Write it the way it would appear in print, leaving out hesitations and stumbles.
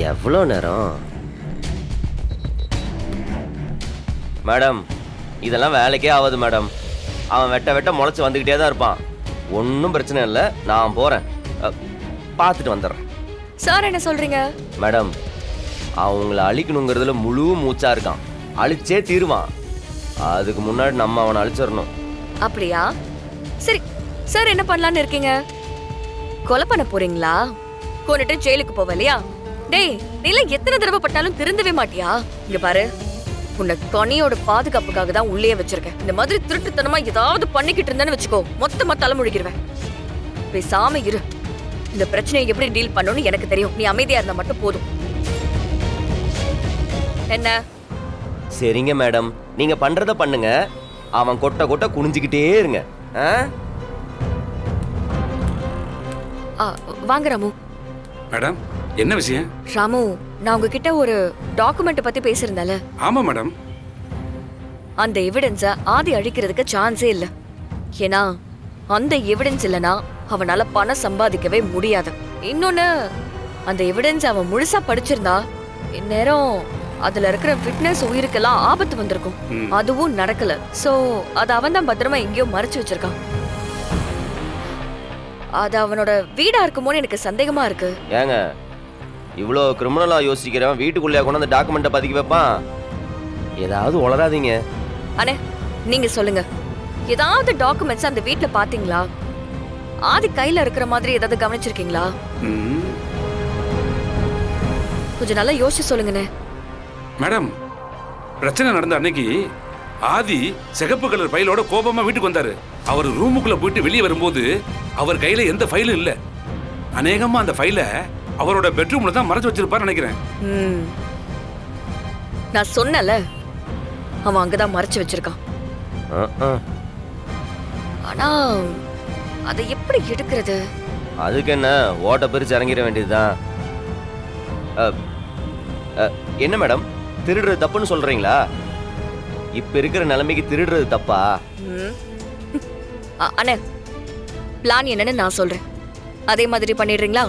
எவ்வளோ நேரம்? மேடம், இதெல்லாம் வேலைக்கே ஆகாது மேடம். அவன் வெட்ட வெட்ட முளைச்சி வந்துக்கிட்டே தான் இருப்பான். ஒன்றும் பிரச்சனை இல்லை, நான் போகிறேன், பார்த்துட்டு வந்துடுறேன். சார் என்ன சொல்றீங்க? மேடம், அவங்கள அழிக்கணுங்கிறதுல முழு மூச்சா இருக்கான். அழிச்சே தீருவான். அதுக்கு முன்னாடி நம்ம அவனை அழிச்சிடணும். அப்படியா? சரி, சார் என்ன பண்ணலான்னு இருக்கீங்க? கொலை பண்ண போறீங்களா? கொன்னுட்டு ஜெயிலுக்கு போவலையா? டேய், நீலாம் எத்தனை தடவை பட்டாலும் திருந்தவே மாட்டியா? இங்க பாரு, உன்னை கனியோட பாதுகாப்புக்காக தான் உள்ளே வச்சிருக்கேன். இந்த மாதிரி திருட்டுத்தனமா ஏதாவது பண்ணிக்கிட்டு இருந்தேன்னு வச்சுக்கோ, மொத்தமா தலைமுழுகிடுவேன். பேசாம இரு. இந்த பிரச்சனையை எப்படி டீல் பண்ணணும்னு எனக்கு தெரியும். நீ அமைதியா இருந்தா மட்டும் போதும். என்ன? சரிங்க மேடம், நீங்க பண்றத பண்ணுங்க. அவன் கொட்ட கொட்ட குனிஞ்சுக்கிட்டே இருங்க. வாங்க ராமு. மேடம், என்ன விஷயம்? ராமு, நான் உங்ககிட்ட ஒரு டாக்குமெண்ட் பத்தி பேசியிருந்தேன்ல. ஆமா மேடம். அந்த எவிடன்ஸ ஆதி அழிக்கிறதுக்கு சான்ஸே இல்ல. ஏன்னா அந்த எவிடன்ஸ் இல்லனா அவனால பணம் சம்பாதிக்கவே முடியாது. இன்னொன்னு, அந்த எவிடன்ஸ் அவன் முழுசா படிச்சிருந்தா இந்நேரம் அதுல இருக்கிற ஃபிட்னஸ் உயிருக்கெல்லாம் ஆபத்து வந்திருக்கும். அதுவும் நடக்கல. சோ அது அவன் தான் பத்திரமா எங்கேயோ மறைச்சு வச்சிருக்கான். அது அவனோட வீடா இருக்குமோன்னு எனக்கு சந்தேகமா இருக்கு. ஏங்க, இவ்வளோ கிரிமினலா யோசிக்கிறவன் வீட்டுக்குள்ளே கொண்டு அந்த டாக்குமெண்ட்டை பதுக்கி வைப்பான்? ஏதாவது உளராதீங்க. அண்ணே, நீங்க சொல்லுங்க, ஏதாவது டாக்குமெண்ட்ஸ் அந்த வீட்ல பாத்தீங்களா? ஆதி கையில இருக்கிற மாதிரி ஏதாவது கவனிச்சிருக்கீங்களா? கொஞ்சம் நல்லா யோசிச்சு சொல்லுங்கண்ணே. மேடம், பிரச்சனை நடந்த அன்னைக்கு ஆதி சிகப்பு கலர் ஃபைலோட கோபமா வீட்டுக்கு வந்தாரு. அவர் ரூமுக்குள்ள போயிட்டு வெளியே வரும்போது அவர் கையில எந்த ஃபைலும் இல்ல. அநேகமா அந்த ஃபைலை அவரோட பெட்ரூம்ல தான் மறைச்சு வச்சிருப்பாரு நினைக்கிறேன். நான் சொன்னல, அவன் அங்கதான் மறைச்சு வச்சிருக்கான். ஆனா அதை எப்படி எடுக்கிறது? அதுக்கு என்ன, ஓட்ட பிரிச்சு இறங்கிட வேண்டியதுதான். என்ன மேடம், திருடுறது தப்புன்னு சொல்றீங்களா? இப்ப இருக்கிற நிலைமைக்கு திருடுறது தப்பா? அண்ணே, பிளான் என்னன்னு நான் சொல்றேன், அதே மாதிரி பண்ணிடுறீங்களா?